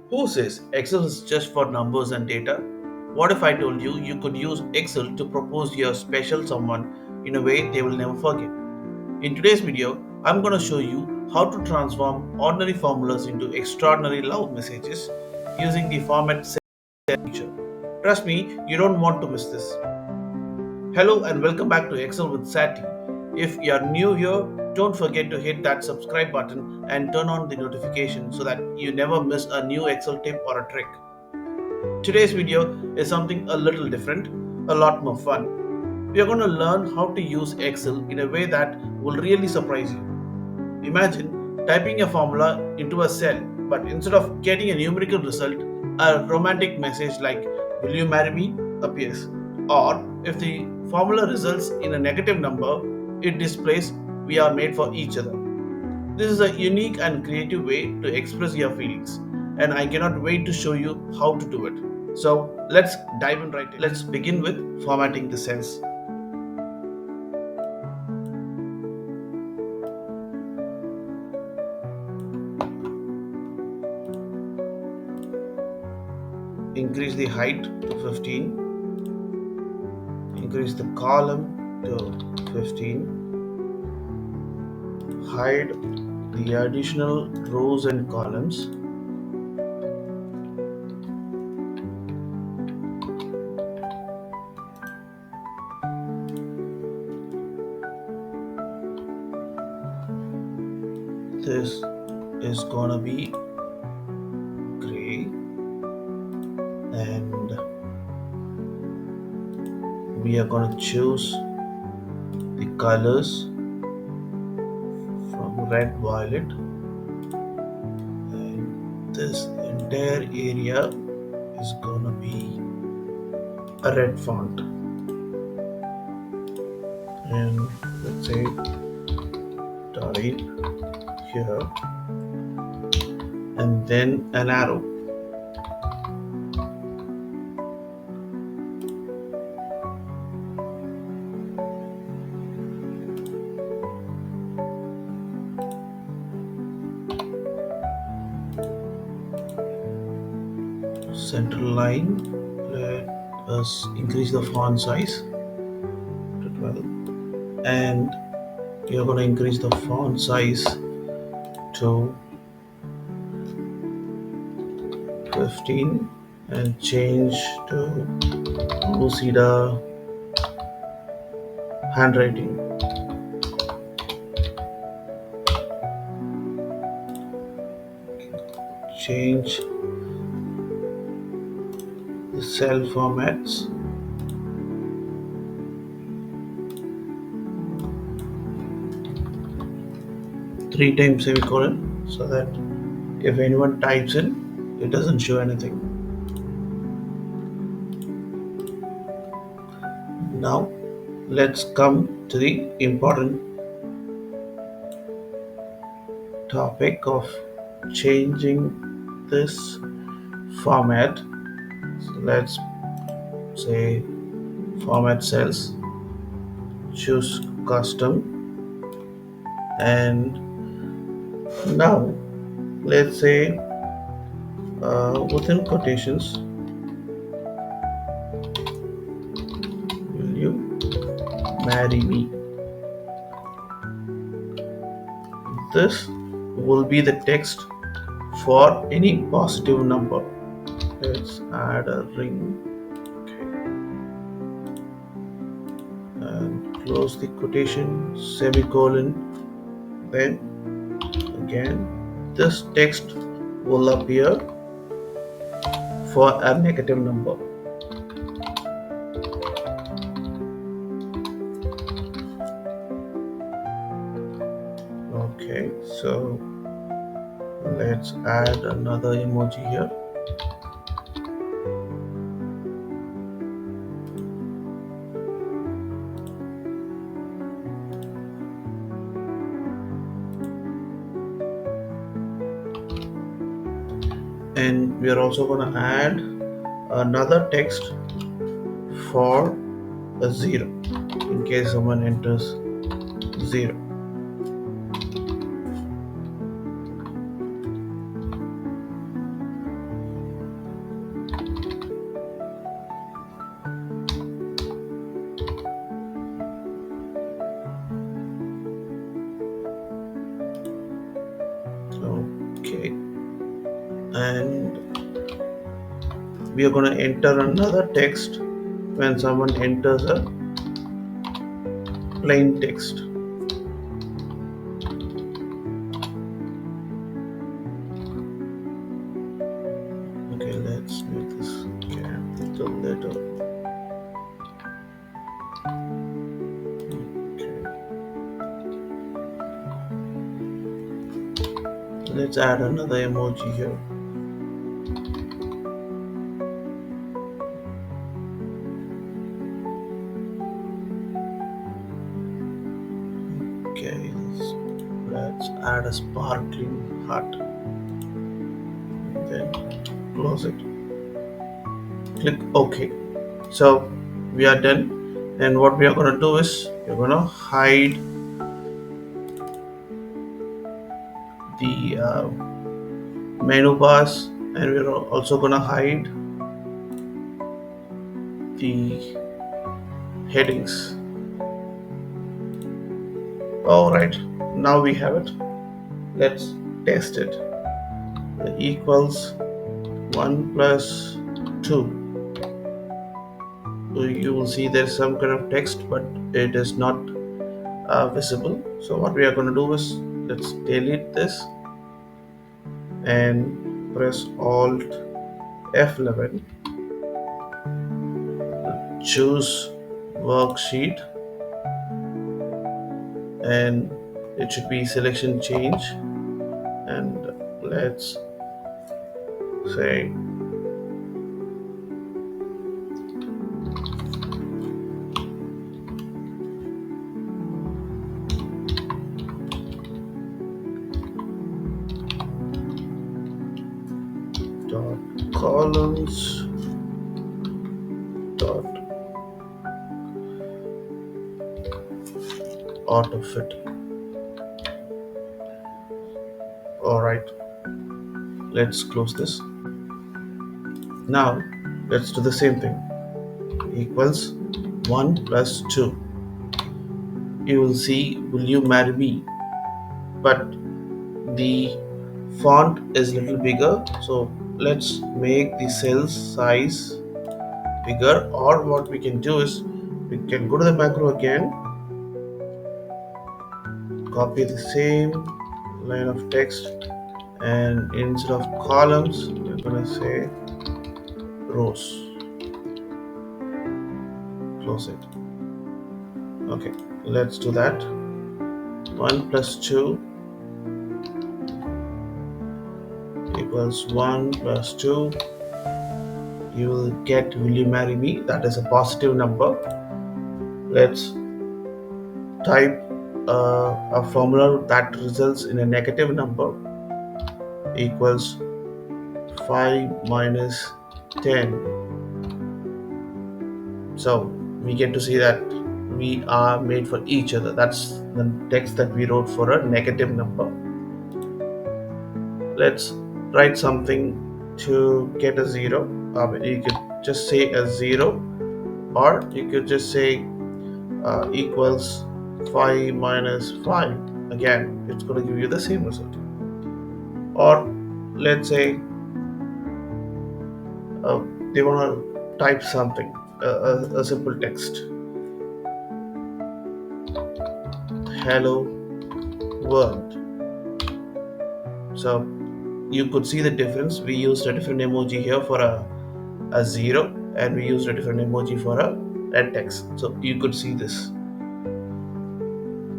Who says Excel is just for numbers and data? What if I told you you could use Excel to propose your special someone in a way they will never forget? In today's video, I'm going to show you how to transform ordinary formulas into extraordinary love messages using the format cell feature. Trust me, you don't want to miss this. Hello and welcome back to Excel with Sati. If you are new here, don't forget to hit that subscribe button and turn on the notification so that you never miss a new Excel tip or a trick. Today's video is something a little different, a lot more fun. We are going to learn how to use Excel in a way that will really surprise you. Imagine typing a formula into a cell, but instead of getting a numerical result, a romantic message like "Will you marry me?" appears. Or if the formula results in a negative number, it displays "We are made for each other." This is a unique and creative way to express your feelings, and I cannot wait to show you how to do it. So let's dive in right in. Let's begin with formatting the cells. Increase the height to 15, increase the column to 15, hide the additional rows and columns, this is gonna be gray, and we are gonna choose the colors from red, violet, and this entire area is gonna be a red font, and let's say type here and then an arrow. Center line, let us increase the font size to 12, and we are going to increase the font size to 15 and change to Lucida handwriting. Change the cell formats. Three times semicolon so that if anyone types in, it doesn't show anything. Now let's come to the important topic of changing this format. So let's say format cells, choose custom, and now let's say within quotations, will you marry me? This will be the text for any positive number. Let's add a ring. Okay. And close the quotation, semicolon. Then again, this text will appear for a negative number. Okay, so let's add another emoji here. And we are also going to add another text for a 0 in case someone enters 0. and we are going to enter another text when someone enters a plain text. Okay, let's make this capital letter. Okay, let's add another emoji here. Okay, let's add a sparkling heart. Then close it. Click OK. So we are done. And what we are going to do is we're going to hide the menu bars, and we're also going to hide the headings. All right, now we have it. Let's test it. Equals 1 plus 2. So you will see there's some kind of text, but it is not visible. So what we are going to do is let's delete this and press Alt F11. Choose worksheet, and it should be selection change, and let's say dot columns dot auto fit. All right, let's close this. Now let's do the same thing. Equals 1 plus 2. You will see will you marry me, but the font is a little bigger, so let's make the cell size bigger. Or what we can do is we can go to the macro again, copy the same line of text, and instead of columns we're going to say rows. Close it. Okay, let's do that. 1 plus 2 equals 1 plus 2. You will get will you marry me, that is a positive number. Let's type a formula that results in a negative number. Equals 5 minus 10. So we get to see that we are made for each other. That's the text that we wrote for a negative number. Let's write something to get a 0. You could just say a 0, or you could just say equals 5 minus 5. Again, it's going to give you the same result. Or let's say they want to type something, a simple text. Hello world. So you could see the difference. We used a different emoji here for a 0, and we used a different emoji for a text. So you could see this.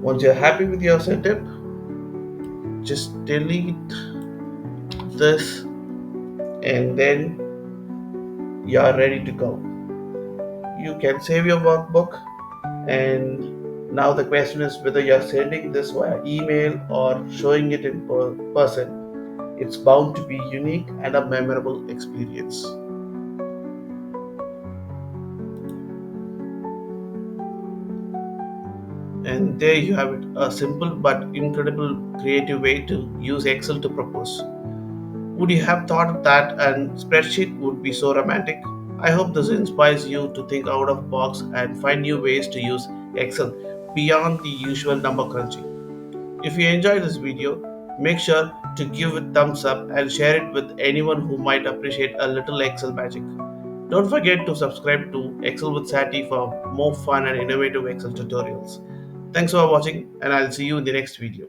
Once you're happy with your setup, just delete this, and then you're ready to go. You can save your workbook, and now the question is whether you're sending this via email or showing it in person. It's bound to be unique and a memorable experience. And there you have it, a simple but incredible creative way to use Excel to propose. Would you have thought that a spreadsheet would be so romantic? I hope this inspires you to think out of the box and find new ways to use Excel beyond the usual number crunching. If you enjoyed this video, Make sure to give it thumbs up and share it with anyone who might appreciate a little Excel magic. Don't forget to subscribe to Excel with Sati for more fun and innovative Excel tutorials. Thanks for watching, and I'll see you in the next video.